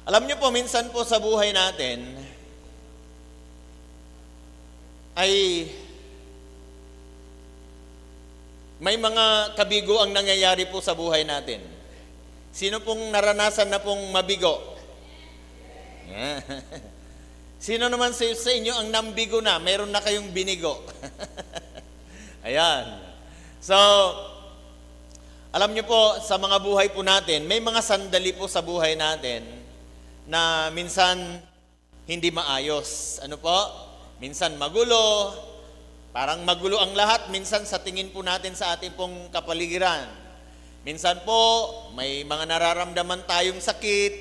Alam niyo po, minsan po sa buhay natin ay may mga kabigo ang nangyayari po sa buhay natin. Sino pong naranasan na pong mabigo? Yeah. Sino naman sa inyo ang nambigo na? Meron na kayong binigo. Ayan. So, alam niyo po, sa mga buhay po natin, may mga sandali po sa buhay natin na minsan hindi maayos. Ano po? Minsan magulo. Parang magulo ang lahat. Minsan sa tingin po natin sa ating pong kapaligiran. Minsan po, may mga nararamdaman tayong sakit.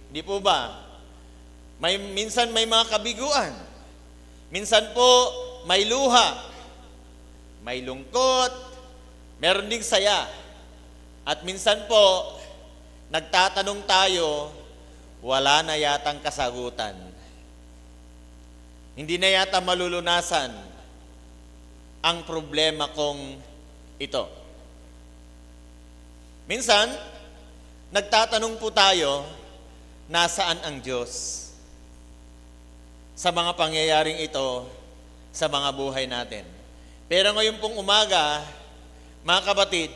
Di po ba? Minsan may mga kabiguan. Minsan po, may luha. May lungkot. Meron ding saya. At minsan po, nagtatanong tayo, wala na yatang kasagutan. Hindi na yata malulunasan ang problema kong ito. Minsan, nagtatanong po tayo, nasaan ang Diyos sa mga pangyayaring ito sa mga buhay natin. Pero ngayon pong umaga, mga kapatid,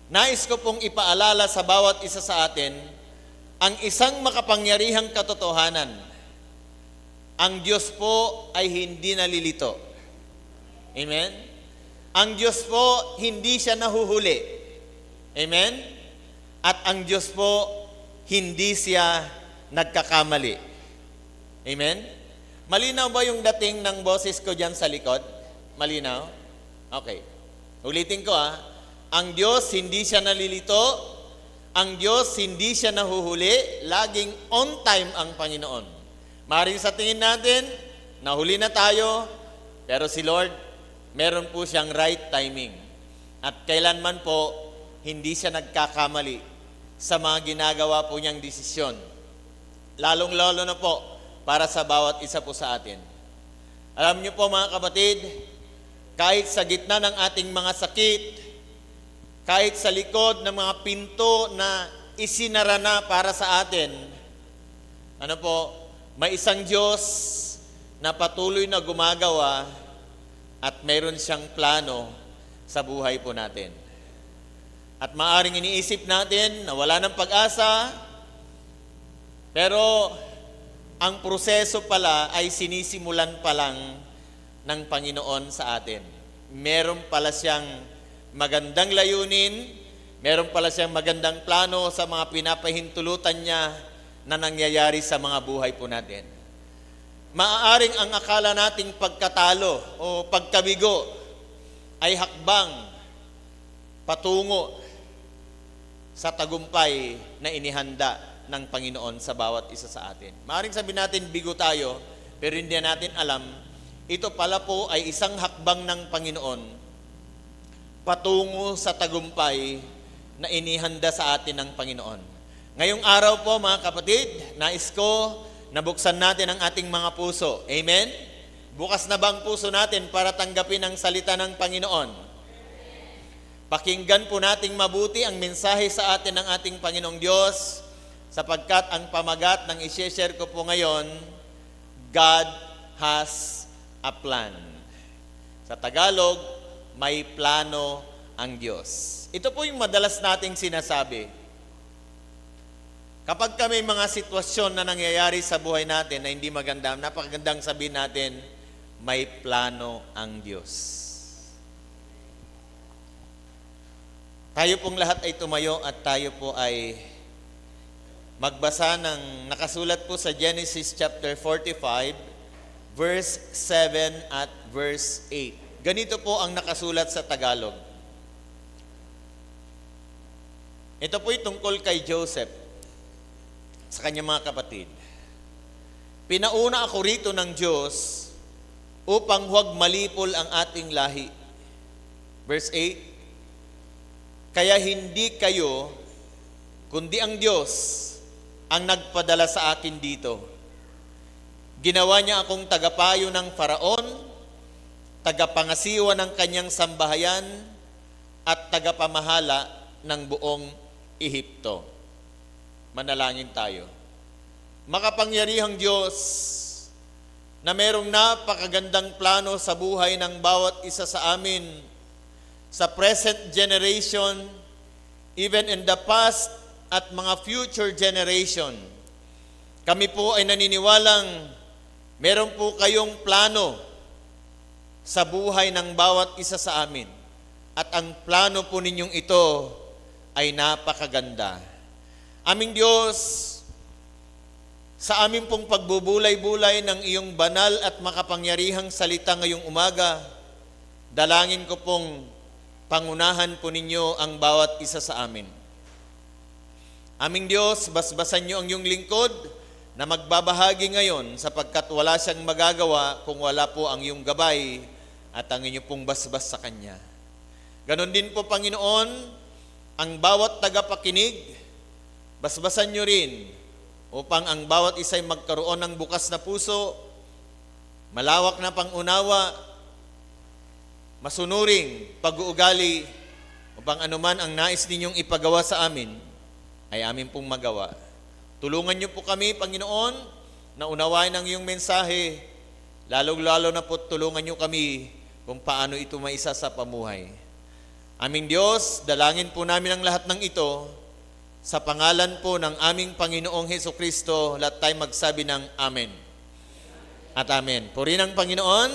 nais ko pong ipaalala sa bawat isa sa atin ang isang makapangyarihang katotohanan. Ang Diyos po ay hindi nalilito. Amen? Ang Diyos po, hindi siya nahuhuli. Amen? At ang Diyos po, hindi siya nagkakamali. Amen? Malinaw ba yung dating ng boses ko dyan sa likod? Malinaw? Okay. Ulitin ko Ang Diyos, hindi siya nalilito. Ang Diyos, hindi siya nahuhuli. Laging on time ang Panginoon. Maring sa tingin natin, nahuli na tayo, pero si Lord, meron po siyang right timing. At kailanman po, hindi siya nagkakamali sa mga ginagawa po niyang desisyon. Lalong-lalo na po para sa bawat isa po sa atin. Alam niyo po mga kapatid, kahit sa gitna ng ating mga sakit, kahit sa likod ng mga pinto na isinara na para sa atin, may isang Diyos na patuloy na gumagawa at mayroon siyang plano sa buhay po natin. At maaring iniisip natin na wala ng pag-asa, pero ang proseso pala ay sinisimulan pa lang ng Panginoon sa atin. Meron pala siyang magandang layunin, meron pala siyang magandang plano sa mga pinapahintulutan niya na nangyayari sa mga buhay po natin. Maaaring ang akala nating pagkatalo o pagkabigo ay hakbang patungo sa tagumpay na inihanda ng Panginoon sa bawat isa sa atin. Maaaring sabihin natin bigo tayo, pero hindi natin alam, ito pala po ay isang hakbang ng Panginoon patungo sa tagumpay na inihanda sa atin ng Panginoon. Ngayong araw po mga kapatid, nais ko nabuksan natin ang ating mga puso. Amen? Bukas na ba ang puso natin para tanggapin ang salita ng Panginoon? Pakinggan po nating mabuti ang mensahe sa atin ng ating Panginoong Diyos, sapagkat ang pamagat ng i-share ko po ngayon, God has a plan. Sa Tagalog, may plano ang Diyos. Ito po yung madalas nating sinasabi. Kapag may mga sitwasyon na nangyayari sa buhay natin na hindi maganda, napakagandang sabihin natin, may plano ang Diyos. Tayo pong lahat ay tumayo at tayo po ay magbasa ng nakasulat po sa Genesis chapter 45, verse 7 at verse 8. Ganito po ang nakasulat sa Tagalog. Ito po'y tungkol kay Joseph sa kanyang mga kapatid. Pinauna ako rito ng Diyos upang huwag malipol ang ating lahi. Verse 8, kaya hindi kayo, kundi ang Diyos ang nagpadala sa akin dito. Ginawa niya akong tagapayo ng Faraon, tagapangasiwa ng kanyang sambahayan, at tagapamahala ng buong Ehipto. Manalangin tayo. makapangyarihang Diyos na merong napakagandang plano sa buhay ng bawat isa sa amin, sa present generation, even in the past at mga future generation. Kami po ay naniniwalang meron po kayong plano sa buhay ng bawat isa sa amin. At ang plano po ninyong ito ay napakaganda. Aming Diyos, sa amin pong pagbubulay-bulay ng iyong banal at makapangyarihang salita ngayong umaga, dalangin ko pong pangunahan po ninyo ang bawat isa sa amin. Aming Diyos, basbasan niyo ang iyong lingkod na magbabahagi ngayon sapagkat wala siyang magagawa kung wala po ang iyong gabay at ang inyong pong basbas sa Kanya. Ganon din po, Panginoon, ang bawat tagapakinig, basbasan niyo rin upang ang bawat isa ay magkaroon ng bukas na puso, malawak na pangunawa, masunuring pag-uugali upang anuman ang nais ninyong ipagawa sa amin ay amin pong magawa. Tulungan niyo po kami, Panginoon, na unawain ang iyong mensahe, lalong-lalo na po tulungan niyo kami kung paano ito maisa sa pamuhay. Aming Diyos, dalangin po namin ang lahat ng ito sa pangalan po ng aming Panginoong Hesukristo. Lahat tayo magsabi ng Amen at Amen. Purihin ang Panginoon,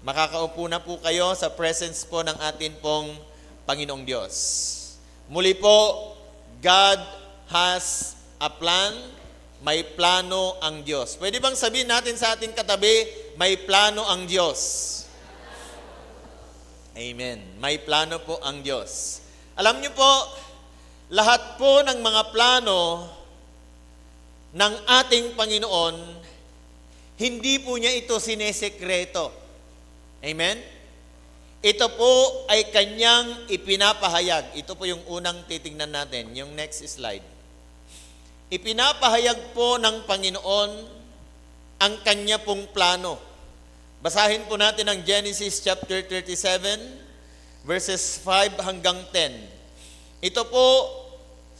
makakaupo na po kayo sa presence po ng atin pong Panginoong Diyos. Muli po, God has a plan, may plano ang Diyos. Pwede bang sabihin natin sa ating katabi, may plano ang Diyos? Amen. May plano po ang Diyos. Alam niyo po, lahat po ng mga plano ng ating Panginoon, hindi po niya ito sinesekreto. Amen? Ito po ay kanyang ipinapahayag. Ito po yung unang titingnan natin, yung next slide. Ipinapahayag po ng Panginoon ang kanya pong plano. Basahin po natin ang Genesis chapter 37, verses 5 hanggang 10. Ito po,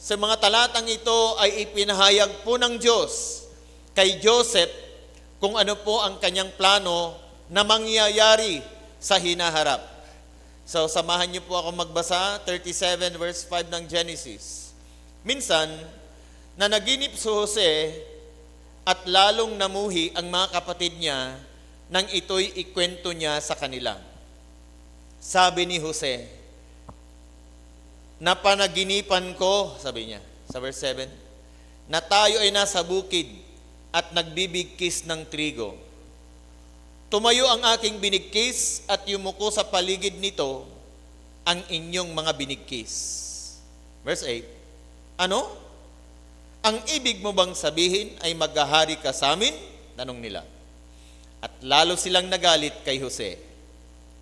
sa mga talatang ito ay ipinahayag po ng Diyos kay Joseph kung ano po ang kanyang plano na mangyayari sa hinaharap. So, samahan niyo po ako magbasa, 37 verse 5 ng Genesis. Minsan, nanaginip si Jose at lalong namuhi ang mga kapatid niya nang ito'y ikwento niya sa kanila. Sabi ni Jose, napanaginipan ko, sabi niya, sa verse 7, na tayo ay nasa bukid at nagbibigkis ng trigo. Tumayo ang aking binigkis at yumuko sa paligid nito ang inyong mga binigkis. Verse 8, ano? Ang ibig mo bang sabihin ay maghahari ka sa amin? Tanong nila. At lalo silang nagalit kay Jose.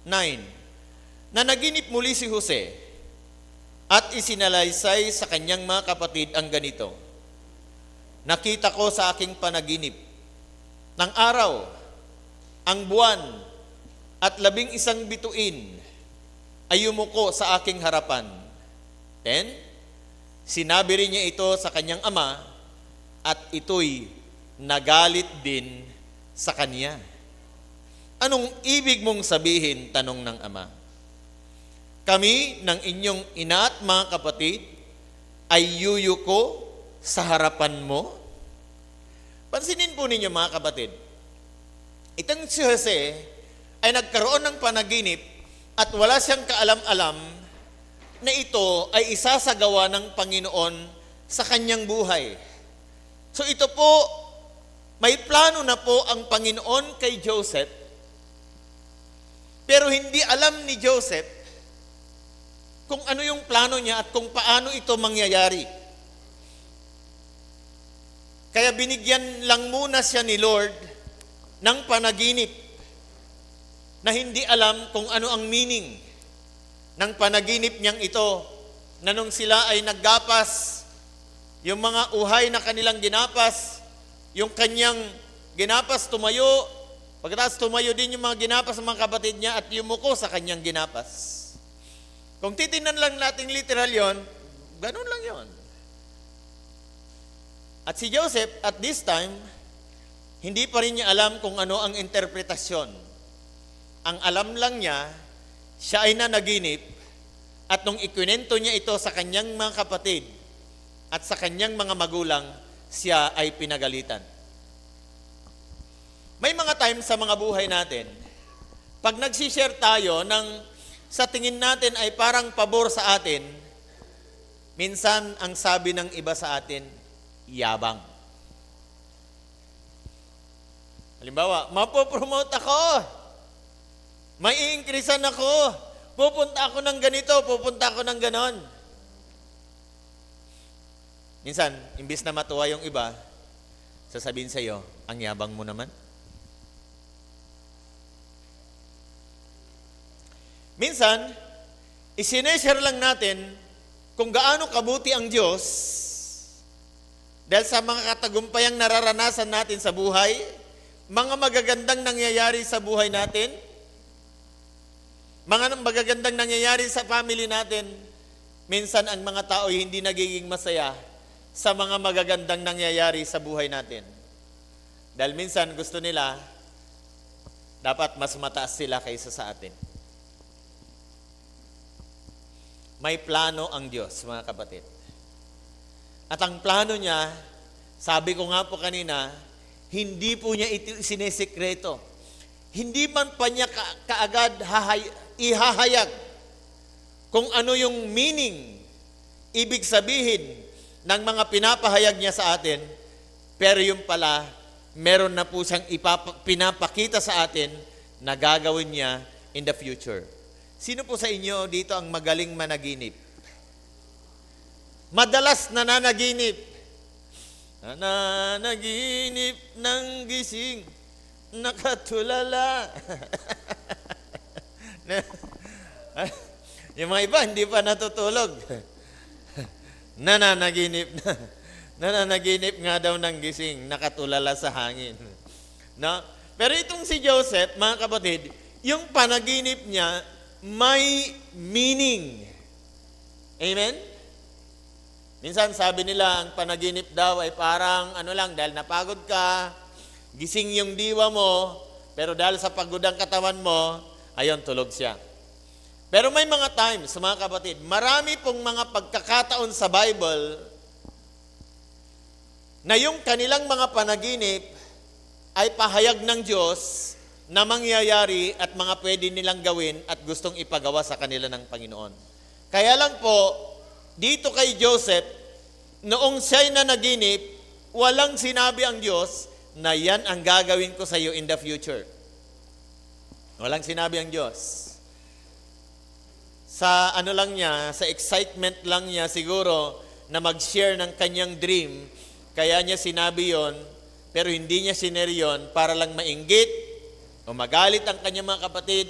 9, nanaginip muli si Jose at isinalaysay sa kanyang mga kapatid ang ganito. Nakita ko sa aking panaginip ng araw, ang buwan at 11 bituin ay yumuko sa aking harapan. 10, sinabi rin niya ito sa kanyang ama at ito'y nagalit din sa kanya. Anong ibig mong sabihin? Tanong ng ama. Kami ng inyong ina at mga kapatid ay yuyuko sa harapan mo? Pansinin po ninyo mga kapatid, itong si Jose ay nagkaroon ng panaginip at wala siyang kaalam-alam na ito ay isasagawa ng Panginoon sa kanyang buhay. So ito po, may plano na po ang Panginoon kay Joseph, pero hindi alam ni Joseph kung ano yung plano niya at kung paano ito mangyayari. Kaya binigyan lang muna siya ni Lord ng panaginip na hindi alam kung ano ang meaning ng panaginip niyang ito, na nung sila ay naggapas, yung mga uhay na kanilang ginapas, yung kanyang ginapas tumayo, pagkatapos tumayo din yung mga ginapas ng mga kapatid niya at yumuko sa kanyang ginapas. Kung titingnan lang natin literal yon, ganun lang yon. At si Joseph, at this time, hindi pa rin niya alam kung ano ang interpretasyon. Ang alam lang niya, siya ay nanaginip, at nung ikwinento niya ito sa kanyang mga kapatid at sa kanyang mga magulang, siya ay pinagalitan. May mga times sa mga buhay natin, pag nagsishare tayo ng sa tingin natin ay parang pabor sa atin, minsan ang sabi ng iba sa atin, yabang. Halimbawa, mapopromote ako, may i-increasean ako, pupunta ako ng ganito, pupunta ako ng ganon. Minsan, imbis na matuwa yung iba, sasabihin sa iyo, ang yabang mo naman. Minsan, isineshare lang natin kung gaano kabuti ang Diyos dahil sa mga katagumpayang nararanasan natin sa buhay, mga magagandang nangyayari sa buhay natin, mga magagandang nangyayari sa family natin. Minsan ang mga tao ay hindi nagiging masaya sa mga magagandang nangyayari sa buhay natin. Dahil minsan gusto nila, dapat mas mataas sila kaysa sa atin. May plano ang Diyos, mga kapatid. At ang plano niya, sabi ko nga po kanina, hindi po niya ito sinisikreto. Hindi man pa niya kaagad ihahayag kung ano yung meaning, ibig sabihin ng mga pinapahayag niya sa atin, pero yung pala, meron na po siyang pinapakita sa atin na gagawin niya in the future. Sino po sa inyo dito ang magaling managinip? Madalas nananaginip. Nananaginip ng gising, nakatulala. Yung mga iba, hindi pa natutulog. Nananaginip na. Nananaginip nga daw ng gising, nakatulala sa hangin. No? Pero itong si Joseph, mga kapatid, yung panaginip niya, may meaning. Amen? Minsan sabi nila, ang panaginip daw ay parang ano lang, dahil napagod ka, gising yung diwa mo, pero dahil sa pagod ang katawan mo, ayon, tulog siya. Pero may mga times, mga kapatid, marami pong mga pagkakataon sa Bible na yung kanilang mga panaginip ay pahayag ng Diyos na mangyayari at mga pwede nilang gawin at gustong ipagawa sa kanila ng Panginoon. Kaya lang po, dito kay Joseph, noong siya'y nanaginip, walang sinabi ang Diyos na yan ang gagawin ko sa iyo in the future. Walang sinabi ang Diyos. Sa ano lang niya, sa excitement lang niya siguro na mag-share ng kanyang dream, kaya niya sinabi yon, pero hindi niya sinare yon para lang mainggit o magalit ang kanyang mga kapatid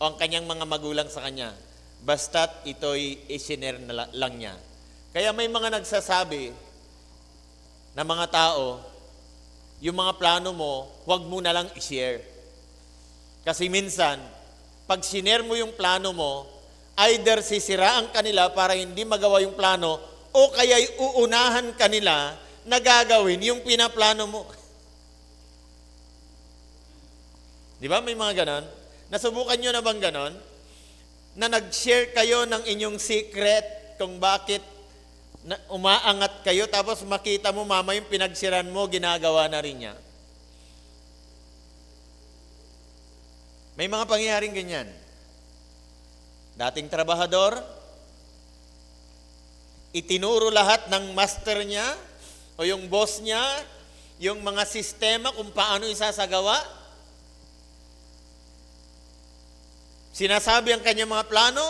o ang kanyang mga magulang sa kanya. Basta't ito'y isinare na lang niya. Kaya may mga nagsasabi na mga tao, yung mga plano mo, huwag mo na lang i-share. Kasi minsan, pag sinare mo yung plano mo, either sisiraan kanila para hindi magawa yung plano o kaya'y uunahan kanila na gagawin yung pinaplano mo. Di ba may mga ganon? Nasubukan nyo na bang ganon? Na nag-share kayo ng inyong secret kung bakit umaangat kayo tapos makita mo mama yung pinagsiran mo, ginagawa na rin niya. May mga pangyayaring ganyan. Dating trabahador, itinuro lahat ng master niya o yung boss niya, yung mga sistema kung paano isasagawa. Sinasabi ang kanyang mga plano,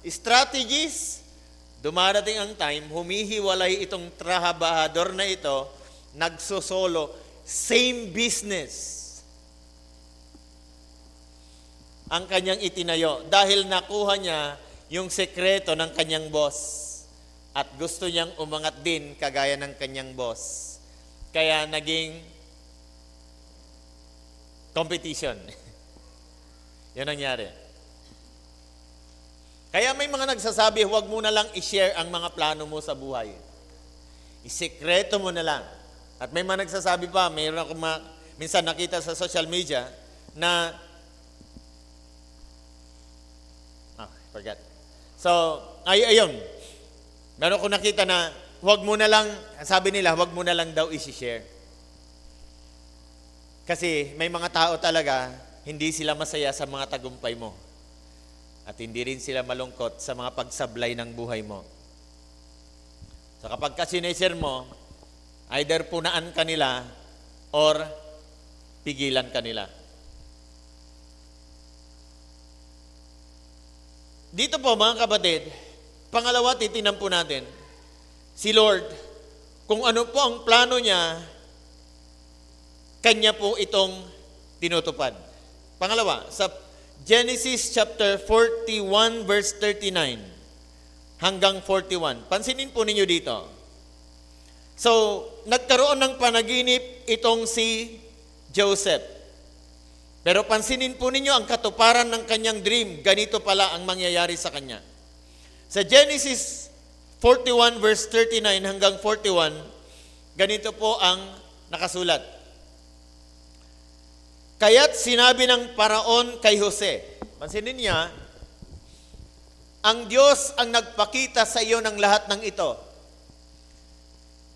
strategies. Dumarating ang time, humihiwalay itong trabahador na ito, nagsosolo, same business ang kanyang itinayo dahil nakuha niya yung sekreto ng kanyang boss at gusto niyang umangat din kagaya ng kanyang boss. Kaya naging competition. Yan nangyari. Kaya may mga nagsasabi, huwag mo na lang i-share ang mga plano mo sa buhay. Isekreto mo na lang. At may mga nagsasabi pa, mayroon ako minsan nakita sa social media na, forget. So, ayun. Meron ko nakita na, huwag mo na lang, sabi nila, huwag mo na lang daw isi-share. Kasi may mga tao talaga, hindi sila masaya sa mga tagumpay mo. At hindi rin sila malungkot sa mga pagsablay ng buhay mo. So kapag sinishare mo, either punaan ka nila or pigilan ka nila. Dito po mga kapatid, pangalawa titinan po natin, si Lord, kung ano po ang plano niya, Kanya po itong tinutupad. Pangalawa, sa Genesis chapter 41 verse 39 hanggang 41. Pansinin po ninyo dito. So, nagkaroon ng panaginip itong si Joseph. Pero pansinin po ninyo ang katuparan ng kanyang dream. Ganito pala ang mangyayari sa kanya. Sa Genesis 41 verse 39 hanggang 41, ganito po ang nakasulat. Kaya't sinabi ng Paraon kay Jose, pansinin niya, ang Diyos ang nagpakita sa iyo ng lahat ng ito.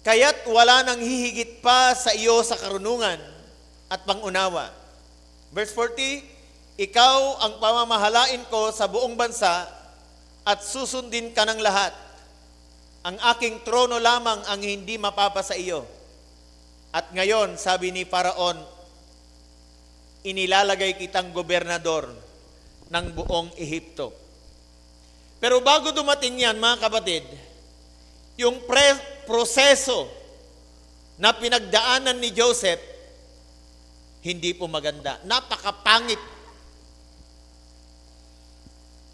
Kaya't wala nang hihigit pa sa iyo sa karunungan at pangunawa. Verse 40, ikaw ang pamamahalain ko sa buong bansa at susundin ka ng lahat. Ang aking trono lamang ang hindi mapapa sa iyo. At ngayon, sabi ni Paraon, inilalagay kitang gobernador ng buong Ehipto. Pero bago dumating yan, mga kapatid, yung proseso na pinagdaanan ni Joseph, hindi po maganda. Napakapangit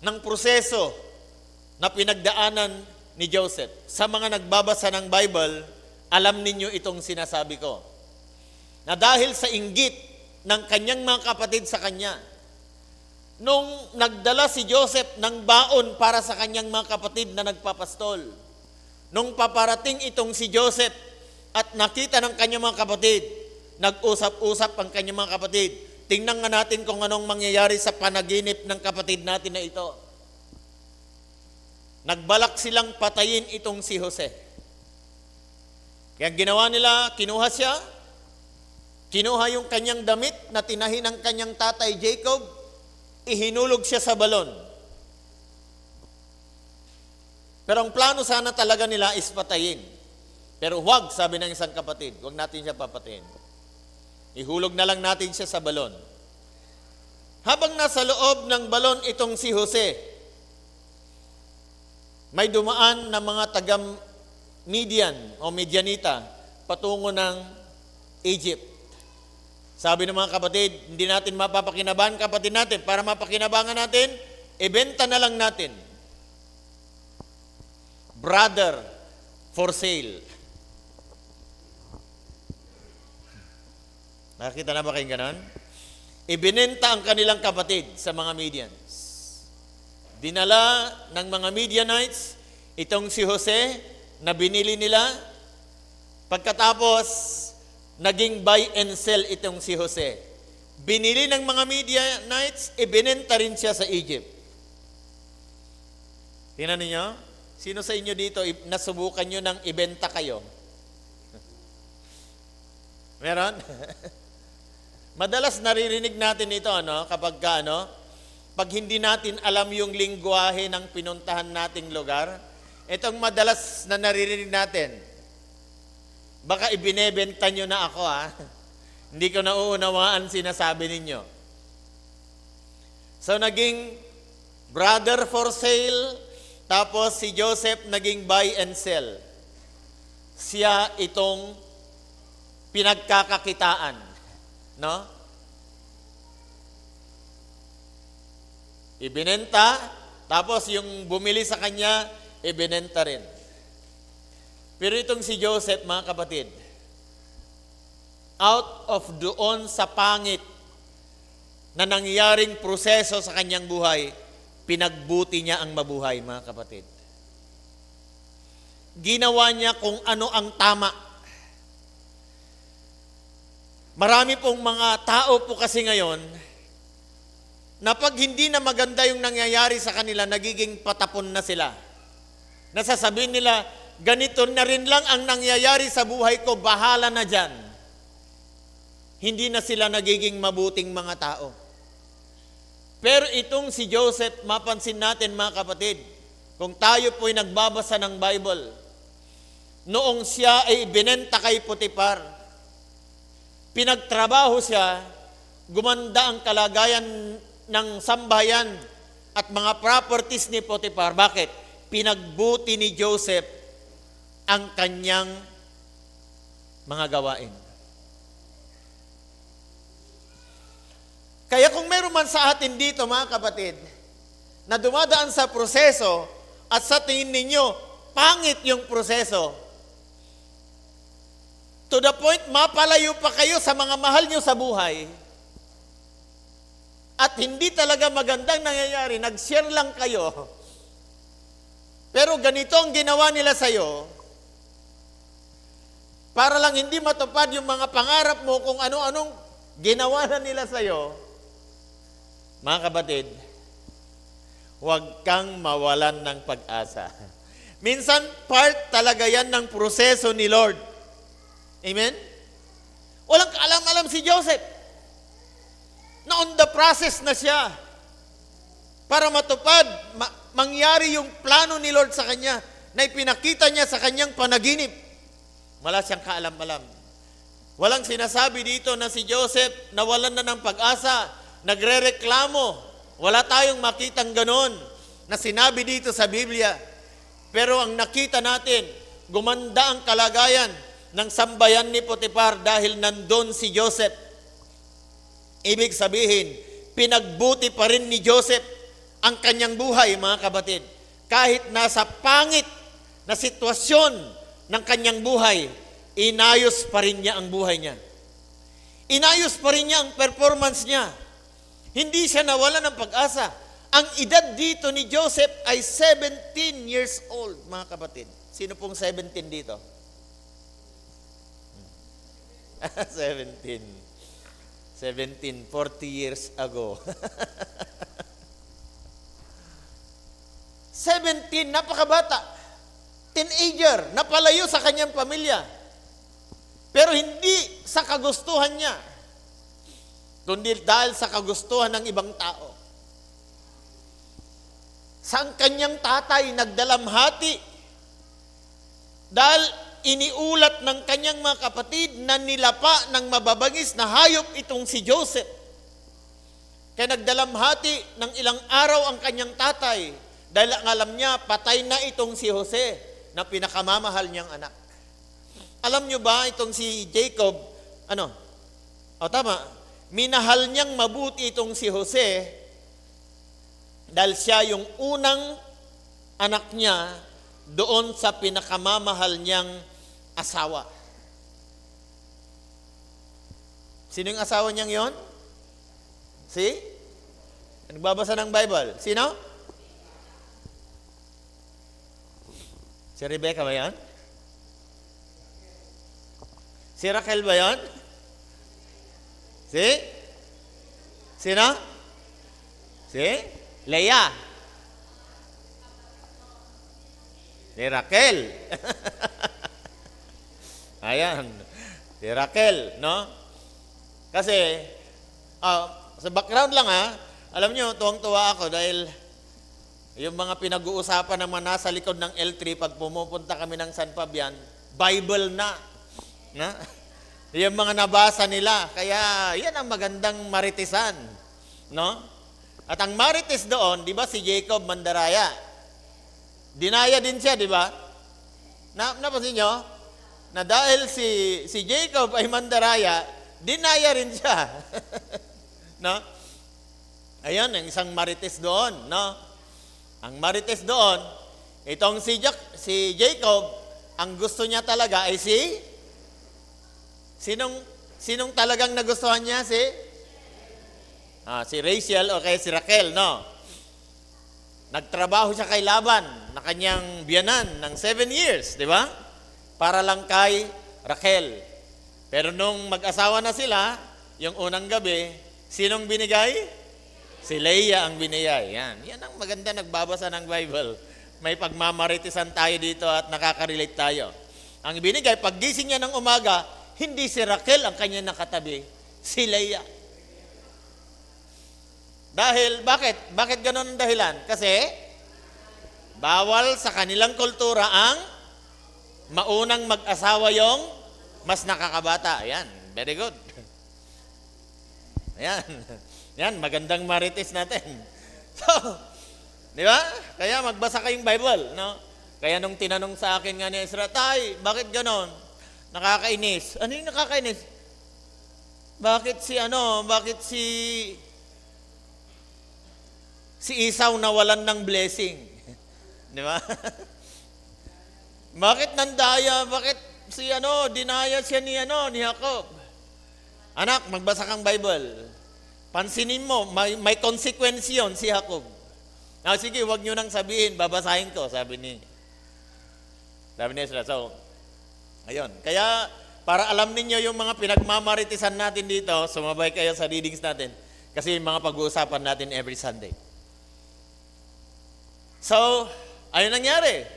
ng proseso na pinagdaanan ni Joseph. Sa mga nagbabasa ng Bible, alam ninyo itong sinasabi ko. Na dahil sa inggit ng kanyang mga kapatid sa kanya, nung nagdala si Joseph ng baon para sa kanyang mga kapatid na nagpapastol, nung paparating itong si Joseph at nakita ng kanyang mga kapatid, nag-usap-usap ang kanyang mga kapatid, tingnan nga natin kung anong mangyayari sa panaginip ng kapatid natin na ito. Nagbalak silang patayin itong si Jose. Kaya ginawa nila, kinuha siya, kinuha yung kanyang damit na tinahi ng kanyang tatay Jacob, ihinulog siya sa balon. Pero ang plano sana talaga nila is patayin. Pero huwag, sabi ng isang kapatid, huwag natin siya papatayin. Ihulog na lang natin siya sa balon. Habang nasa loob ng balon itong si Jose, may dumaan na mga taga-Midian o Midianita patungo ng Egypt. Sabi ng mga kapatid, hindi natin mapapakinabangan kapatid natin. Para mapakinabangan natin, ibenta na lang natin. Brother for sale. Nakita na ba kayong ganon? Ibinenta ang kanilang kapatid sa mga Midians. Dinala ng mga Midianites itong si Jose na binili nila. Pagkatapos, naging buy and sell itong si Jose. Binili ng mga Midianites, ibinenta rin siya sa Egypt. Tingnan niyo, sino sa inyo dito nasubukan nyo ng ibenta kayo? Meron? Madalas naririnig natin ito, kapag pag hindi natin alam yung lingwahe ng pinuntahan nating lugar, itong madalas na naririnig natin, baka ibinebenta nyo na ako, Hindi ko nauunawaan sinasabi ninyo. So, naging brother for sale, tapos si Joseph naging buy and sell. Siya itong pinagkakakitaan. No? Ibinenta, tapos yung bumili sa kanya, ibinenta rin. Pero itong si Joseph, mga kapatid, out of doon sa pangit na nangyaring proseso sa kanyang buhay, pinagbuti niya ang mabuhay, mga kapatid. Ginawa niya kung ano ang tama. Marami pong mga tao po kasi ngayon na pag hindi na maganda yung nangyayari sa kanila, nagiging patapon na sila. Nasasabihin nila, ganito na rin lang ang nangyayari sa buhay ko, bahala na dyan. Hindi na sila nagiging mabuting mga tao. Pero itong si Joseph, mapansin natin mga kapatid, kung tayo po'y nagbabasa ng Bible, noong siya ay ibinenta kay Potiphar, pinagtrabaho siya, gumanda ang kalagayan ng sambahayan at mga properties ni Potiphar. Bakit? Pinagbuti ni Joseph ang kanyang mga gawain. Kaya kung meron man sa atin dito mga kapatid, na dumadaan sa proseso at sa tingin ninyo, pangit yung proseso, to the point, mapalayo pa kayo sa mga mahal nyo sa buhay, at hindi talaga magandang nangyayari, nag-share lang kayo, pero ganito ang ginawa nila sa'yo, para lang hindi matupad yung mga pangarap mo kung ano-anong ginawa na nila sa'yo, mga kapatid, huwag kang mawalan ng pag-asa. Minsan, part talaga yan ng proseso ni Lord. Amen? Walang kaalam-alam si Joseph na on the process na siya para matupad, mangyari yung plano ni Lord sa kanya na ipinakita niya sa kanyang panaginip. Wala siyang kaalam-alam. Walang sinasabi dito na si Joseph nawalan na ng pag-asa, nagrereklamo. Wala tayong makitang ganon na sinabi dito sa Biblia. Pero ang nakita natin, gumanda ang kalagayan ng sambayan ni Potiphar dahil nandun si Joseph. Ibig sabihin, pinagbuti pa rin ni Joseph ang kanyang buhay, mga kapatid. Kahit nasa pangit na sitwasyon ng kanyang buhay, inayos pa rin niya ang buhay niya. Inayos pa rin niya ang performance niya. Hindi siya nawala ng pag-asa. Ang edad dito ni Joseph ay 17 years old, mga kapatid. Sino pong 17 dito? 17, 40 years ago. 17, napakabata. Teenager, napalayo sa kanyang pamilya. Pero hindi sa kagustuhan niya, kundi dahil sa kagustuhan ng ibang tao. Sa kanyang tatay nagdalamhati dahil iniulat ng kanyang mga kapatid na nilapa ng mababangis na hayop itong si Joseph. Kaya nagdalamhati ng ilang araw ang kanyang tatay dahil ang alam niya patay na itong si Jose na pinakamamahal niyang anak. Alam niyo ba itong si Jacob, minahal niyang mabuti itong si Jose dahil siya yung unang anak niya doon sa pinakamamahal niyang asawa. Sino yung asawa niyang yon? Si? Nagbabasa ng Bible. Sino? Si Rebecca ba yan? Si Raquel ba yan? Si? Sino? Si? Leah. Si Raquel. Ayan. Si Raquel, no? Kasi, sa background lang alam nyo, tuwang-tuwa ako dahil yung mga pinag-uusapan naman nasa likod ng L3 pag pumupunta kami ng San Fabian, Bible na. Yung mga nabasa nila. Kaya, yan ang magandang maritisan. No? At ang marites doon, di ba si Jacob Mandaraya? Dinaya din siya, di ba? Napansin nyo? Na dahil si Jacob ay Mandaraya, dinaya rin siya. No? Ayan, ang isang marites doon. No? Ang marites doon, itong si Jacob, ang gusto niya talaga ay Sinong talagang nagustuhan niya? Si Rachel o kaya si Raquel, no? Nagtrabaho siya kay Laban na kanyang biyanan ng 7 years, di ba? Para lang kay Raquel. Pero nung mag-asawa na sila, yung unang gabi, sinong binigay? Si Leah ang binigay. Yan ang maganda nagbabasa ng Bible. May pagmamaritisan tayo dito at nakaka-relate tayo. Ang binigay, paggising niya ng umaga, hindi si Raquel ang kanya nakatabi, si Leah. Dahil, bakit? Bakit ganun ang dahilan? Kasi, bawal sa kanilang kultura ang maunang mag-asawa yung mas nakakabata. Ayan, very good. Ayan, yan, magandang marites natin. So, di ba? Kaya magbasa kayong Bible, no? Kaya nung tinanong sa akin nga ni Ezra, Tay, bakit ganon? Nakakainis. Ano yung nakakainis? Bakit si Esau nawalan ng blessing? Di ba? Bakit nandaya? Bakit dinaya siya ni Jacob? Anak, magbasa kang Bible. Pansinin mo, may consequence yun si Jacob. Sige, wag nyo nang sabihin, babasahin ko, sabi ni Ezra. So, ayun. Kaya, para alam ninyo yung mga pinagmamaritisan natin dito, sumabay kayo sa readings natin. Kasi yung mga pag-uusapan natin every Sunday. So, ayun nangyari.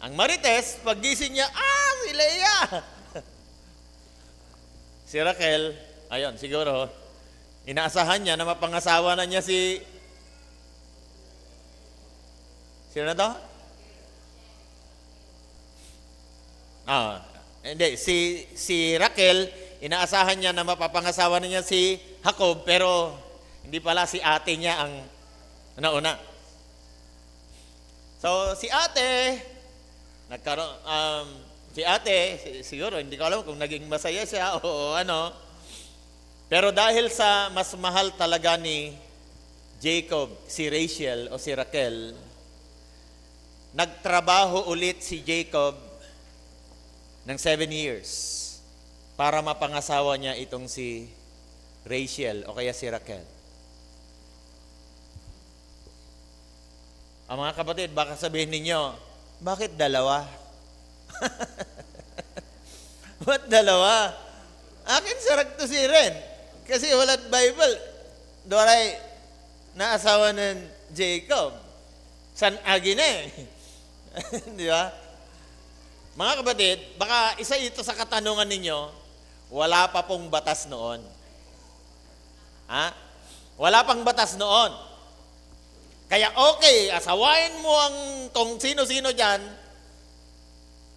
Ang marites, paggising niya, si Leah! Si Raquel, ayun, siguro, inaasahan niya na mapangasawa na niya sino na to? Hindi, si Raquel, inaasahan niya na mapapangasawa na niya si Jacob, pero hindi pala si ate niya ang nauna. So, si ate, siguro, hindi ko alam kung naging masaya siya o ano. Pero dahil sa mas mahal talaga ni Jacob, si Rachel o si Raquel, nagtrabaho ulit si Jacob ng 7 years para mapangasawa niya itong si Rachel o kaya si Raquel. Ang mga kapatid, baka sabihin ninyo, bakit dalawa? Ba't dalawa? Akin sarag to si Ren. Kasi walang Bible. Doray, naasawa ng Jacob. San agine? Di ba? Mga kapatid, baka isa ito sa katanungan ninyo, wala pa pong batas noon. Wala pang batas noon. Kaya okay, asawain mo ang kung sino-sino dyan,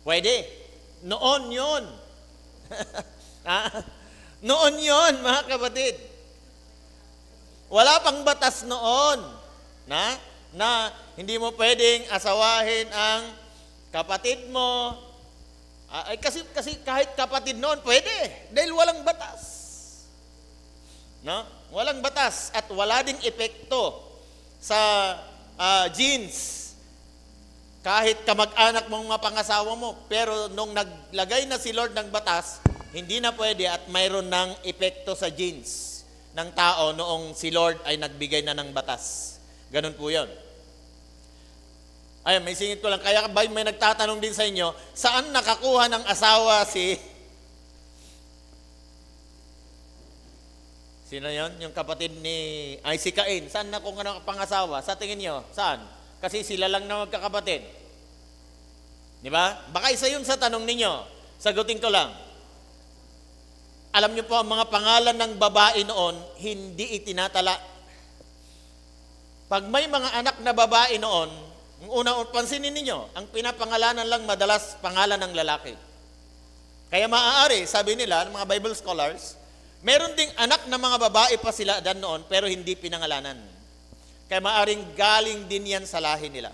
pwede. Noon yun. Noon yun, mga kapatid. Wala pang batas noon na hindi mo pwedeng asawahin ang kapatid mo. Kasi kahit kapatid noon, pwede. Dahil walang batas. No? Walang batas at wala ding epekto sa genes. Kahit kamag-anak mong mapangasawa mo. Pero nung naglagay na si Lord ng batas, hindi na pwede at mayroon ng epekto sa genes ng tao noong si Lord ay nagbigay na ng batas. Ganun po yun. Ay, may singit ko lang. Kaya ba may nagtatanong din sa inyo, saan nakakuha ng asawa Sino yon? Yung kapatid si Cain. Saan nakuha ng pangasawa? Sa tingin nyo, saan? Kasi sila lang na magkakapatid. Di ba? Baka isa yun sa tanong ninyo. Sagutin ko lang. Alam niyo po, ang mga pangalan ng babae noon, hindi itinatala. Pag may mga anak na babae noon, ang unang pansinin ninyo, ang pinapangalanan lang madalas pangalan ng lalaki. Kaya maaari, sabi nila, ng mga Bible scholars, meron ding anak na mga babae pa sila dan noon, pero hindi pinangalanan. Kaya maaring galing din yan sa lahi nila.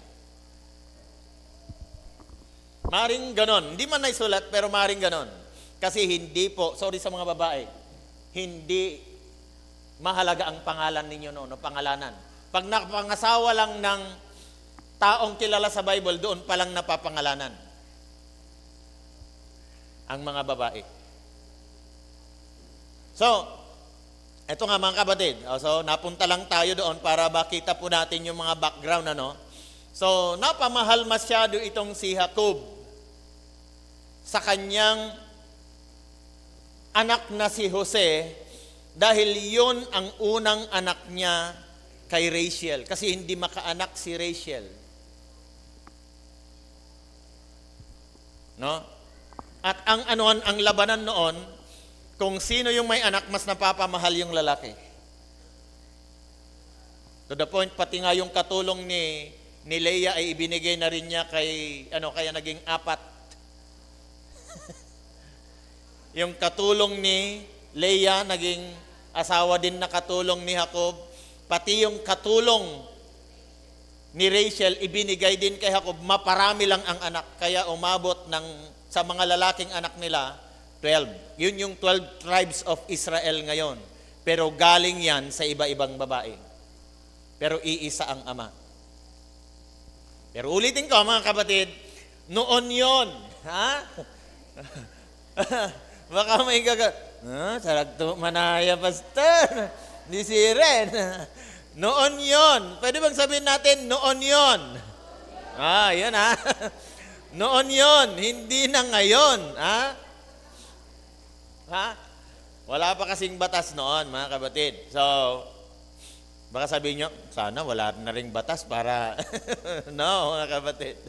Maaring ganon. Hindi man naisulat, pero maaring ganon. Kasi hindi po, sorry sa mga babae, hindi mahalaga ang pangalan ninyo noon, o pangalanan. Pag napangasawa lang ng taong kilala sa Bible, doon pa lang napapangalanan ang mga babae. So, eto nga mga kapatid. So, napunta lang tayo doon para makita po natin yung mga background, So, napamahal masyado itong si Jacob sa kanyang anak na si Jose dahil yun ang unang anak niya kay Rachel. Kasi hindi makaanak si Rachel. No? At ang labanan noon, kung sino yung may anak, mas napapamahal yung lalaki. To the point, pati nga yung katulong ni Leia ay ibinigay na rin niya kaya naging 4. Yung katulong ni Leia, naging asawa din na katulong ni Jacob. Pati yung katulong ni Rachel, ibinigay din kay Jacob. Maparami lang ang anak. Kaya umabot sa mga lalaking anak nila, 12. Yun yung 12 tribes of Israel ngayon. Pero galing yan sa iba-ibang babae. Pero iisa ang ama. Pero ulitin ko, mga kapatid, noon yon, ha? Baka may sarag to manaya, pastor. Di si Ren. Noon yon. Pwede bang sabihin natin, noon yon? Yan ha. Noon yon, hindi na ngayon. Ha? Wala pa kasing batas noon, mga kapatid. So, baka sabihin nyo, sana wala na ring batas para, no, mga kapatid.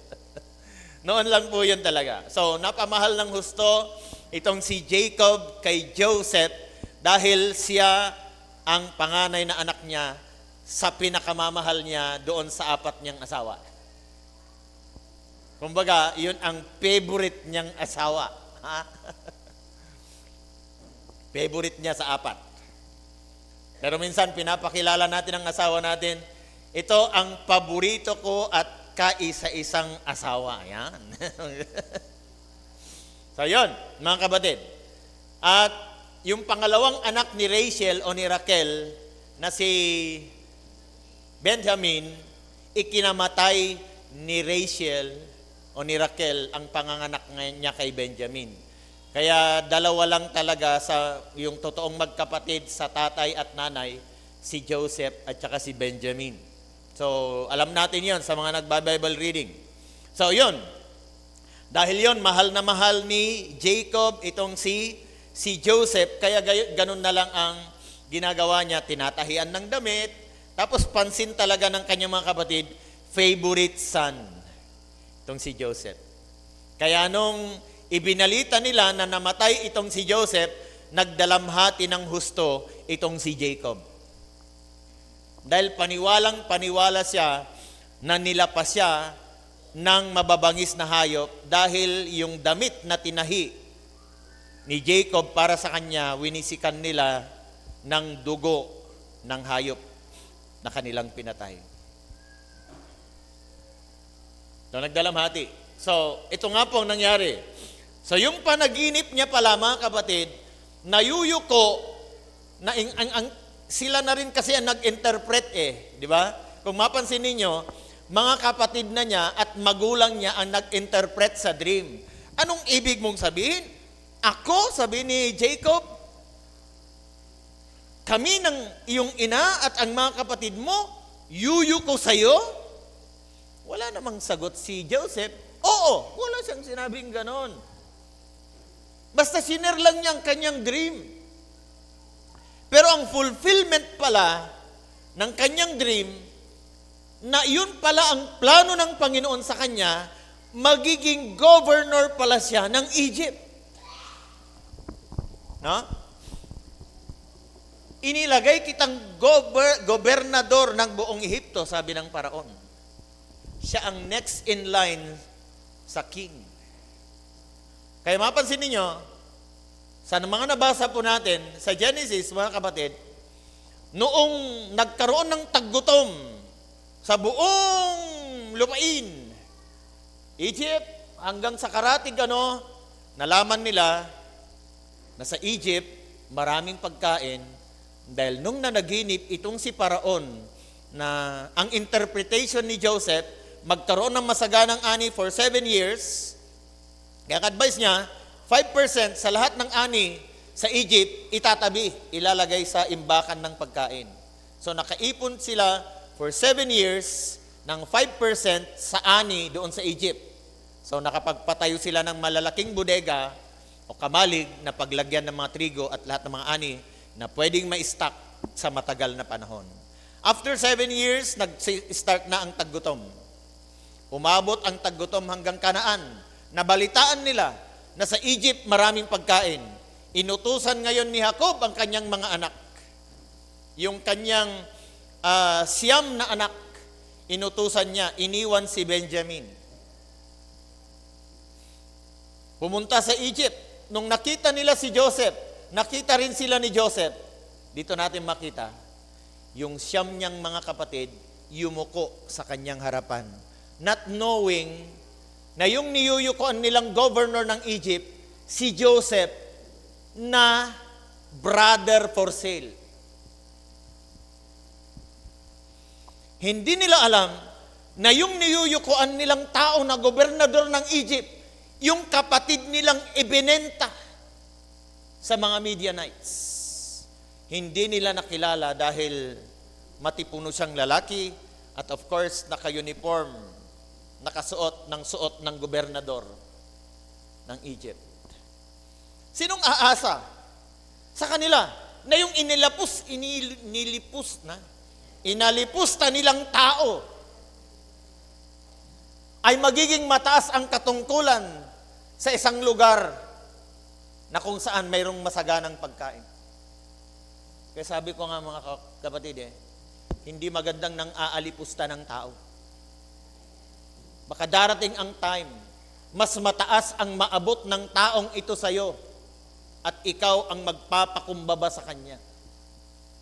Noon lang po yun talaga. So, napamahal ng husto itong si Jacob kay Joseph dahil siya ang panganay na anak niya sa pinakamamahal niya doon sa 4 niyang asawa. Kumbaga, yun ang favorite niyang asawa. Ha? Favorite niya sa 4. Pero minsan, pinapakilala natin ang asawa natin, ito ang paborito ko at kaisa-isang asawa. Yan. So, yun, mga kapatid. At yung pangalawang anak ni Rachel o ni Raquel na si Benjamin, ikinamatay ni Rachel o ni Raquel ang panganganak niya kay Benjamin. Kaya dalawa lang talaga sa yung totoong magkapatid sa tatay at nanay, si Joseph at saka si Benjamin. So, alam natin yon sa mga nagba-Bible reading. So, yun. Dahil yon mahal na mahal ni Jacob itong si Joseph, kaya ganun na lang ang ginagawa niya, tinatahian ng damit, tapos pansin talaga ng kanyang mga kapatid, favorite son, itong si Joseph. Kaya nung ibinalita nila na namatay itong si Joseph, nagdalamhati ng husto itong si Jacob. Dahil paniwalang-paniwala siya na nilapas siya ng mababangis na hayop dahil yung damit na tinahi ni Jacob para sa kanya, winisikan nila ng dugo ng hayop na kanilang pinatay. So, nagdalamhati. So, ito nga po ang nangyari. So, yung panaginip niya pala, mga kapatid, nayuyuko, sila na rin kasi ang nag-interpret di ba? Kung mapansin ninyo, mga kapatid na niya at magulang niya ang nag-interpret sa dream. Anong ibig mong sabihin? Ako, sabi ni Jacob, kami ng iyong ina at ang mga kapatid mo, yuyuko sa'yo? Wala namang sagot si Joseph. Oo, wala siyang sinabing ganon. Basta siner lang niya ang kanyang dream. Pero ang fulfillment pala ng kanyang dream, na yun pala ang plano ng Panginoon sa kanya, magiging governor pala siya ng Egypt. No? Inilagay kitang gobernador ng buong Ehipto, sabi ng paraon. Siya ang next in line sa king. Kaya mapansin ninyo, sa mga nabasa po natin, sa Genesis, mga kapatid, noong nagkaroon ng taggutom sa buong lupain, Egypt, hanggang sa karatig, nalaman nila na sa Egypt, maraming pagkain, dahil nung nanaginip itong si Paraon, na ang interpretation ni Joseph, magkaroon ng masaganang ani for 7 years, kaya advice niya, 5% sa lahat ng ani sa Egypt, itatabi, ilalagay sa imbakan ng pagkain. So nakaipon sila for 7 years ng 5% sa ani doon sa Egypt. So nakapagpatayo sila ng malalaking bodega o kamalig na paglagyan ng mga trigo at lahat ng mga ani na pwedeng ma-stock sa matagal na panahon. After 7 years, nag-start na ang taggutom. Umabot ang taggutom hanggang Kanaan. Nabalitaan nila na sa Egypt maraming pagkain. Inutusan ngayon ni Jacob ang kanyang mga anak. Yung kanyang siyam na anak, inutusan niya, iniwan si Benjamin. Pumunta sa Egypt. Nung nakita nila si Joseph, nakita rin sila ni Joseph. Dito natin makita, yung siyam niyang mga kapatid, yumuko sa kanyang harapan. Not knowing na yung niyuyukoan nilang governor ng Egypt, si Joseph, na brother for sale. Hindi nila alam na yung niyuyukoan nilang tao na gobernador ng Egypt, yung kapatid nilang ibinenta sa mga Midianites. Hindi nila nakilala dahil matipuno siyang lalaki at of course naka-uniform, nakasuot ng gobernador ng Egypt. Sinong aasa sa kanila na yung inalipus na nilang tao ay magiging mataas ang katungkulan sa isang lugar na kung saan mayroong masaganang pagkain. Kaya sabi ko nga mga kapatid, hindi magandang nang aalipusta ng tao. Baka darating ang time, mas mataas ang maabot ng taong ito sa'yo at ikaw ang magpapakumbaba sa kanya.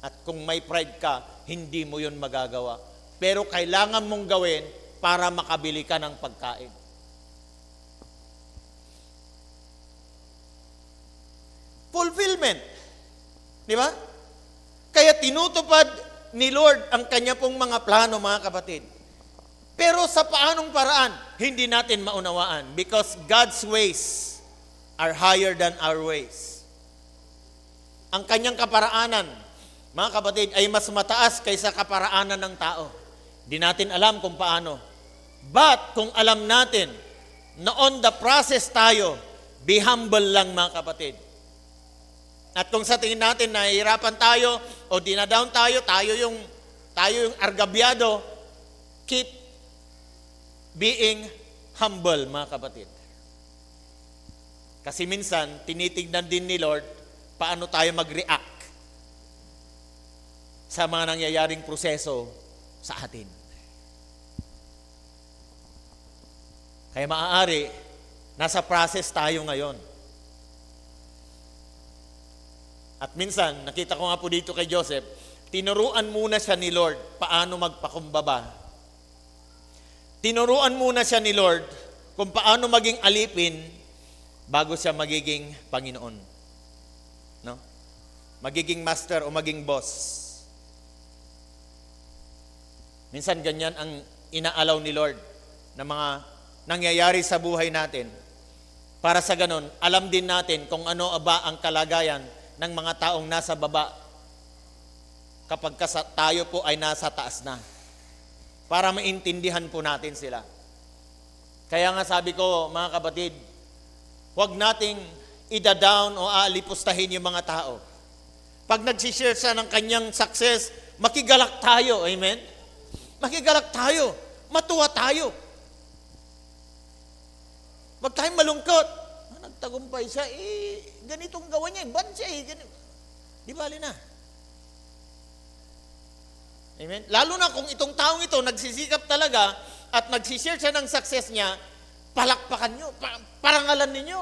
At kung may pride ka, hindi mo yun magagawa. Pero kailangan mong gawin para makabili ka ng pagkain. Fulfillment. Di ba? Kaya tinutupad ni Lord ang kanya pong mga plano, mga kapatid. Pero sa paanong paraan, hindi natin maunawaan because God's ways are higher than our ways. Ang kanyang kaparaanan, mga kapatid, ay mas mataas kaysa kaparaanan ng tao. Hindi natin alam kung paano. But kung alam natin na on the process tayo, be humble lang, mga kapatid. At kung sa tingin natin nahihirapan tayo o dinadown tayo yung argabyado, keep being humble, mga kapatid. Kasi minsan, tinitignan din ni Lord paano tayo mag-react sa mga nangyayaring proseso sa atin. Kaya maaari, nasa process tayo ngayon. At minsan, nakita ko nga po dito kay Joseph, tinuruan muna siya ni Lord paano magpakumbaba. Tinuruan muna siya ni Lord kung paano maging alipin bago siya magiging Panginoon. No? Magiging master o maging boss. Minsan ganyan ang inaalaw ni Lord na mga nangyayari sa buhay natin. Para sa ganon, alam din natin kung ano ba ang kalagayan ng mga taong nasa baba kapag tayo po ay nasa taas na. Para maintindihan po natin sila. Kaya nga sabi ko, mga kapatid, huwag nating ida-down o aalipustahin yung mga tao. Pag nagsishare siya ng kanyang success, makigalak tayo. Amen? Makigalak tayo. Matuwa tayo. Huwag tayong malungkot. Nagtagumpay siya, ganitong gawa niya, ban siya, di bali na. Amen? Lalo na kung itong taong ito, nagsisikap talaga, at nagsishare siya ng success niya, palakpakan nyo, parangalan ninyo.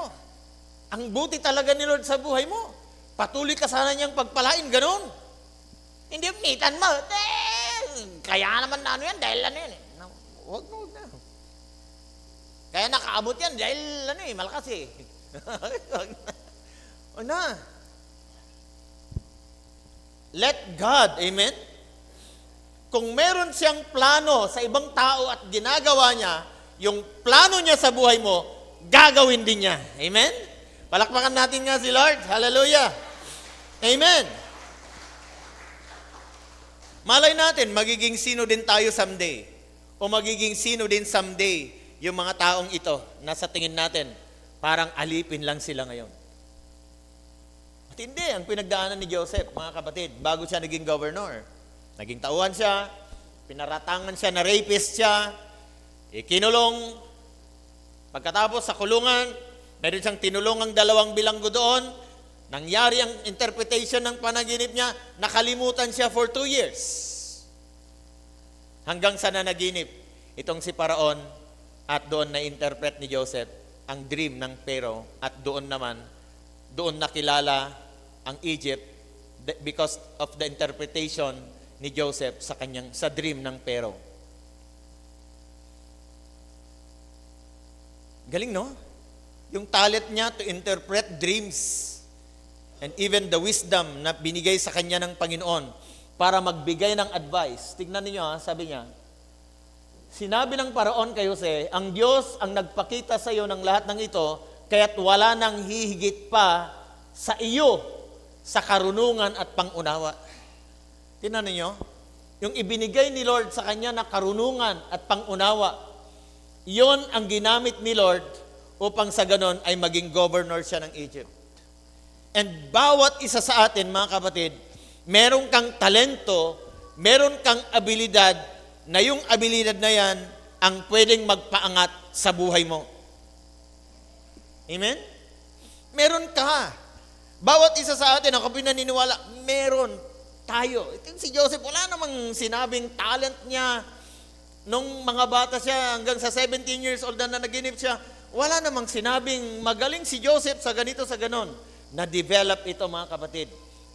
Ang buti talaga ni Lord sa buhay mo. Patuloy ka sana niyang pagpalain, ganun. Hindi, mitan mo, kaya naman na ano yan, dahil ano yan. Huwag na. Kaya nakaabot yan dahil malakas eh. O na. Let God, amen? Kung meron siyang plano sa ibang tao at ginagawa niya, yung plano niya sa buhay mo, gagawin din niya. Amen? Palakpakan natin nga si Lord. Hallelujah. Amen. Malay natin, magiging sino din tayo someday. O magiging sino din someday yung mga taong ito na sa tingin natin, parang alipin lang sila ngayon. Matindi ang pinagdaanan ni Joseph, mga kapatid, bago siya naging governor. Naging tauhan siya, pinaratangan siya na rapist siya, ikinulong. Pagkatapos sa kulungan, meron siyang tinulungang 2 bilanggo doon. Nangyari ang interpretation ng panaginip niya, nakalimutan siya for 2 years. Hanggang sa nanaginip itong si Paraon at doon na-interpret ni Joseph ang dream ng Pharaoh at doon nakilala ang Egypt because of the interpretation ni Joseph sa dream ng Pharaoh. Galing, no? Yung talent niya to interpret dreams and even the wisdom na binigay sa kanya ng Panginoon para magbigay ng advice. Tignan niyo, sabi niya, sinabi ng Paraon kay Jose, ang Diyos ang nagpakita sa iyo ng lahat ng ito, kaya't wala nang hihigit pa sa iyo sa karunungan at pangunawa. Tingnan niyo, yung ibinigay ni Lord sa kanya na karunungan at pangunawa, yon ang ginamit ni Lord upang sa ganon ay maging governor siya ng Egypt. And bawat isa sa atin, mga kapatid, meron kang talento, meron kang abilidad, na yung abilidad na yan ang pwedeng magpaangat sa buhay mo. Amen? Meron ka. Bawat isa sa atin, ako pinaniniwala, meron tayo. Ito si Joseph, wala namang sinabing talent niya. Nung mga bata siya, hanggang sa 17 years old na naginip siya, wala namang sinabing magaling si Joseph sa ganito, sa ganon. Na-develop ito, mga kapatid.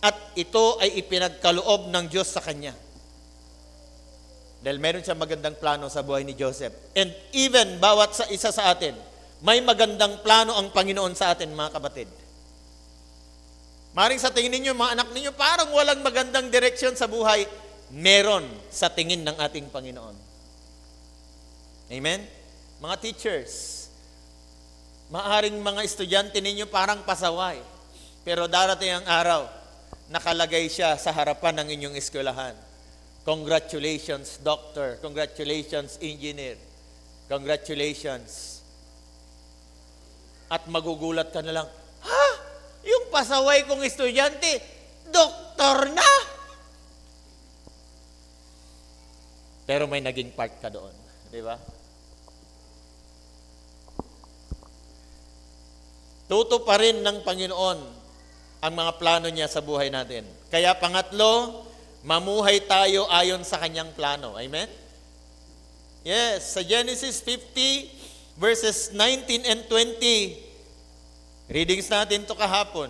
At ito ay ipinagkaloob ng Diyos sa kanya. Dahil meron siya magandang plano sa buhay ni Joseph. And even bawat sa isa sa atin, may magandang plano ang Panginoon sa atin, mga kapatid. Maring sa tingin ninyo, mga anak ninyo, parang walang magandang direksyon sa buhay. Meron sa tingin ng ating Panginoon. Amen? Mga teachers, maaring mga estudyante ninyo parang pasaway. Pero darating ang araw, nakalagay siya sa harapan ng inyong eskwelahan. Congratulations, doctor. Congratulations, engineer. Congratulations. At magugulat ka na lang, ha? Yung pasaway kong estudyante, doktor na! Pero may naging part ka doon. Di ba? Tuto pa rin ng Panginoon ang mga plano niya sa buhay natin. Kaya pangatlo, mamuhay tayo ayon sa kanyang plano. Amen? Yes, sa Genesis 50, verses 19 and 20, readings natin to kahapon.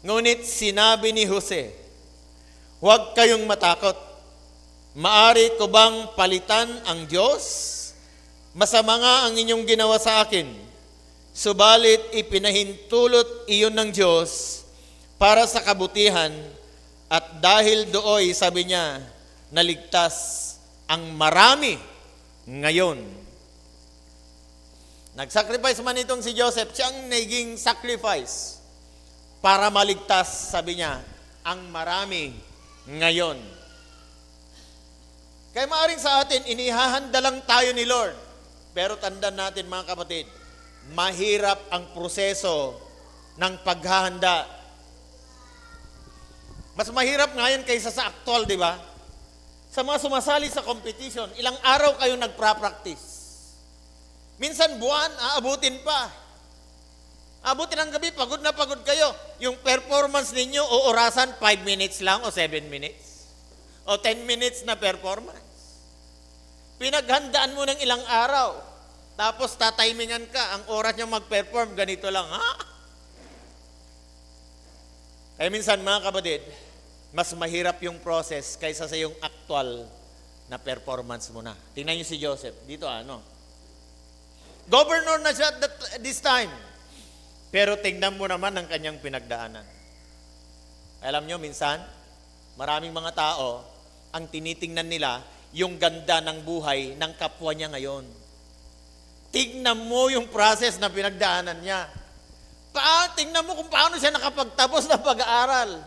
Ngunit sinabi ni Jose, huwag kayong matakot. Maari ko bang palitan ang Diyos? Masama nga ang inyong ginawa sa akin. Subalit ipinahintulot iyon ng Diyos para sa kabutihan. At dahil dooy, sabi niya, naligtas ang marami ngayon. Nag-sacrifice man itong si Joseph, siyang naging sacrifice para maligtas, sabi niya, ang marami ngayon. Kaya maaring sa atin, inihahanda lang tayo ni Lord. Pero tandaan natin, mga kapatid, mahirap ang proseso ng paghahanda. Mas mahirap ngayon kaysa sa actual, di ba? Sa mga sumasali sa competition, ilang araw kayo nagpra-practice. Minsan buwan, aabutin pa. Aabutin ang gabi, pagod na pagod kayo. Yung performance ninyo, o orasan, 5 minutes lang o 7 minutes. O 10 minutes na performance. Pinaghandaan mo ng ilang araw. Tapos tatimingan ka, ang oras nyo mag-perform, ganito lang, ha? Kaya minsan, mga kapatid, mas mahirap yung process kaysa sa yung actual na performance mo na. Tingnan niyo si Joseph. Dito governor na siya this time. Pero tingnan mo naman ang kanyang pinagdaanan. Alam niyo, minsan, maraming mga tao, ang tinitingnan nila, yung ganda ng buhay ng kapwa niya ngayon. Tingnan mo yung process na pinagdaanan niya. Tingnan mo kung paano siya nakapagtapos ng pag-aaral.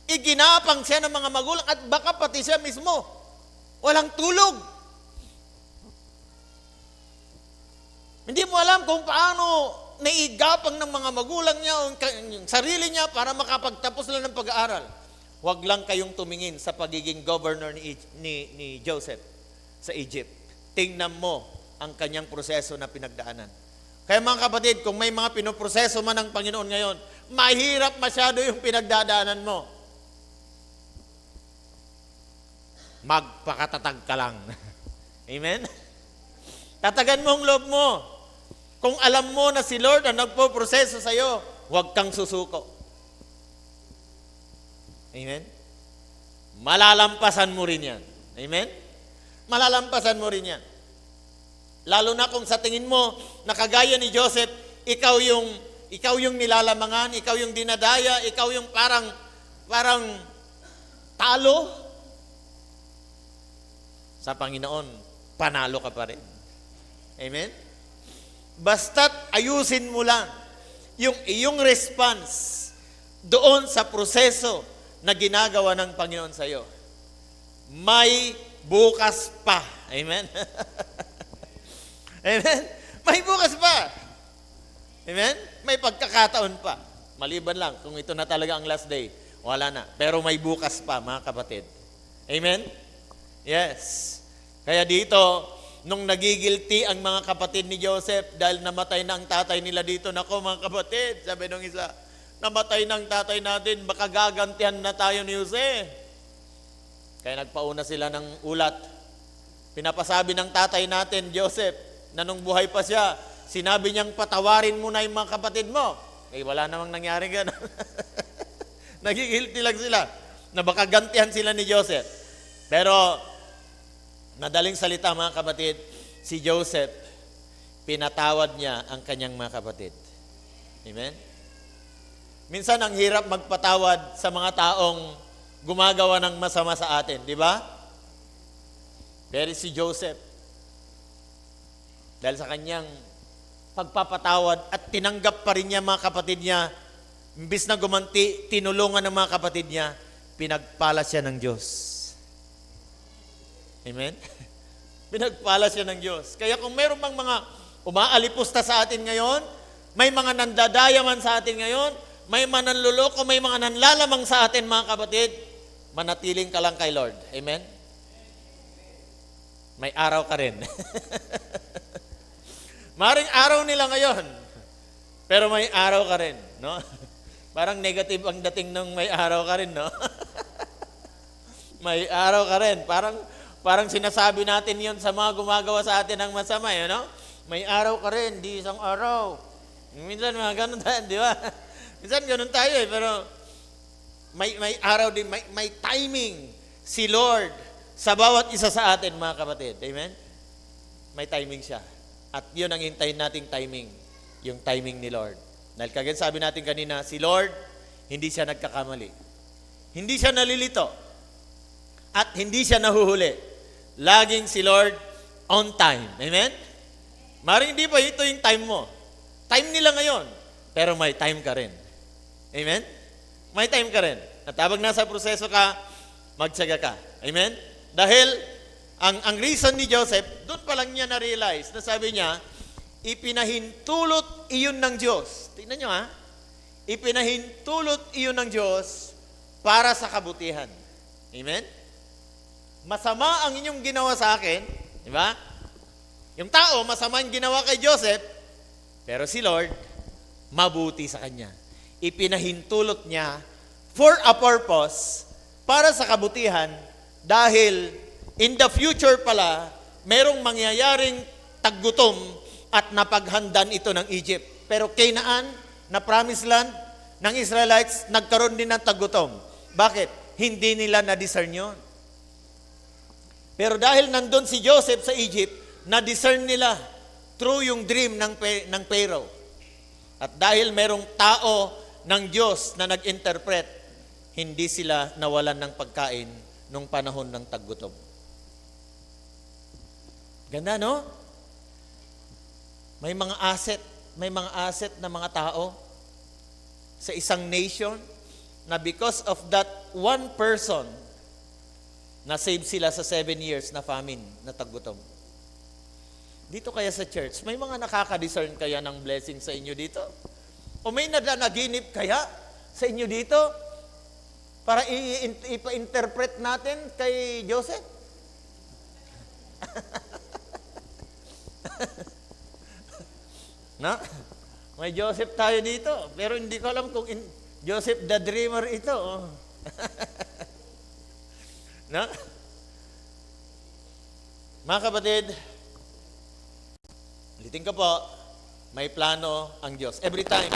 Iginapang siya ng mga magulang at baka pati siya mismo. Walang tulog. Hindi mo alam kung paano naigapang ng mga magulang niya o yung sarili niya para makapagtapos lang ng pag-aaral. Huwag lang kayong tumingin sa pagiging governor ni Joseph sa Egypt. Tingnan mo ang kanyang proseso na pinagdaanan. Kaya mga kapatid, kung may mga pinoproseso man ng Panginoon ngayon, mahirap masyado yung pinagdadaanan mo. Magpakatatag ka lang. Amen? Tatagan mo ang loob mo. Kung alam mo na si Lord ang nagpo-proseso sa iyo, huwag kang susuko. Amen? Malalampasan mo rin yan. Amen? Malalampasan mo rin yan. Lalo na kung sa tingin mo, nakagaya ni Joseph, ikaw yung nilalamangan, ikaw yung dinadaya, ikaw yung parang talo. Sa Panginoon, panalo ka pa rin. Amen? Basta't ayusin mo lang yung iyong response doon sa proseso na ginagawa ng Panginoon sa iyo. May bukas pa. Amen? Amen? May bukas pa. Amen? May pagkakataon pa. Maliban lang, kung ito na talaga ang last day, wala na. Pero may bukas pa, mga kapatid. Amen? Yes. Kaya dito, nung nagigilty ang mga kapatid ni Joseph dahil namatay na ang tatay nila dito, nako mga kapatid, sabi nung isa, namatay na ang tatay natin, baka gagantihan na tayo ni Jose. Kaya nagpauna sila ng ulat. Pinapasabi ng tatay natin, Joseph, na nung buhay pa siya, sinabi niyang patawarin mo na yung mga kapatid mo. Eh, wala namang nangyari gano'n. Nagigilty lang sila na baka gantihan sila ni Joseph. Pero, madaling salita mga kapatid, si Joseph, pinatawad niya ang kanyang mga kapatid. Amen? Minsan ang hirap magpatawad sa mga taong gumagawa ng masama sa atin, di ba? Pero si Joseph, dahil sa kanyang pagpapatawad at tinanggap pa rin niya mga kapatid niya, imbis na gumanti, tinulungan ng mga kapatid niya, pinagpala siya ng Diyos. Amen? Pinagpala siya ng Diyos. Kaya kung mayroon bang mga umaalipusta sa atin ngayon, may mga nandadaya man sa atin ngayon, may mga nanluloko, may mga nanlalamang sa atin mga kapatid, manatiling ka lang kay Lord. Amen? May araw ka rin. Maring araw nila ngayon, pero may araw ka rin. No? Parang negative ang dating ng may araw ka rin, no? May araw ka rin. Parang sinasabi natin yon sa mga gumagawa sa atin ng masama, you know? May araw ka rin, di isang araw. Minsan mga ganun tayo, di ba? Minsan ganun tayo pero may araw din, may timing si Lord sa bawat isa sa atin, mga kapatid. Amen? May timing siya. At yun ang hintayin nating timing, yung timing ni Lord. Dahil kagad sabi natin kanina, si Lord, hindi siya nagkakamali. Hindi siya nalilito. At hindi siya nahuhuli. Laging si Lord on time. Amen? Maring hindi pa ito yung time mo. Time nila ngayon. Pero may time ka rin. Amen? May time ka rin. At habang nasa proseso ka, magtsaga ka. Amen? Dahil ang reason ni Joseph, doon pa lang niya na-realize na sabi niya, ipinahintulot iyon ng Diyos. Tingnan niyo ha. Ipinahintulot iyon ng Diyos para sa kabutihan. Amen? Masama ang inyong ginawa sa akin, di ba? Yung tao, masama ang ginawa kay Joseph, pero si Lord, mabuti sa kanya. Ipinahintulot niya for a purpose, para sa kabutihan, dahil in the future pala, merong mangyayaring taggutom at napaghandan ito ng Egypt. Pero Canaan, na promised land ng Israelites, nagkaroon din ng taggutom. Bakit? Hindi nila na-discern yun. Pero dahil nandun si Joseph sa Egypt, na-discern nila through yung dream ng Pharaoh. At dahil merong tao ng Diyos na nag-interpret, hindi sila nawalan ng pagkain nung panahon ng taggutom. Ganda, no? May mga asset na mga tao sa isang nation na because of that one person, na-save sila sa 7 years na famine, na taggutom. Dito kaya sa church, may mga nakaka-discern kaya ng blessing sa inyo dito? O may nadanaginip kaya sa inyo dito? Para ipa-interpret natin kay Joseph? No? May Joseph tayo dito, pero hindi ko alam kung Joseph the Dreamer ito. Oh. No? Mga kapatid, ulitin ko po, may plano ang Diyos. Every time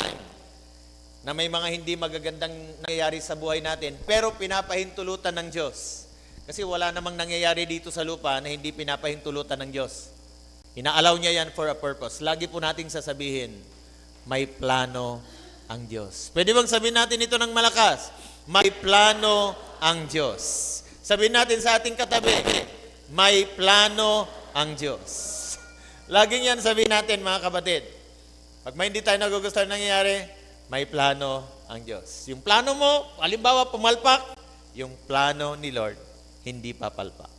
na may mga hindi magagandang nangyayari sa buhay natin, pero pinapahintulutan ng Diyos. Kasi wala namang nangyayari dito sa lupa na hindi pinapahintulutan ng Diyos. Ina-allow niya yan for a purpose. Lagi po nating sasabihin, may plano ang Diyos. Pwede bang sabihin natin ito ng malakas? May plano ang Diyos. Sabihin natin sa ating katabi, may plano ang Diyos. Laging yan sabihin natin, mga kapatid. Pag may hindi tayo nagugustuhan nangyayari, may plano ang Diyos. Yung plano mo, halimbawa pumalpak, yung plano ni Lord, hindi papalpak.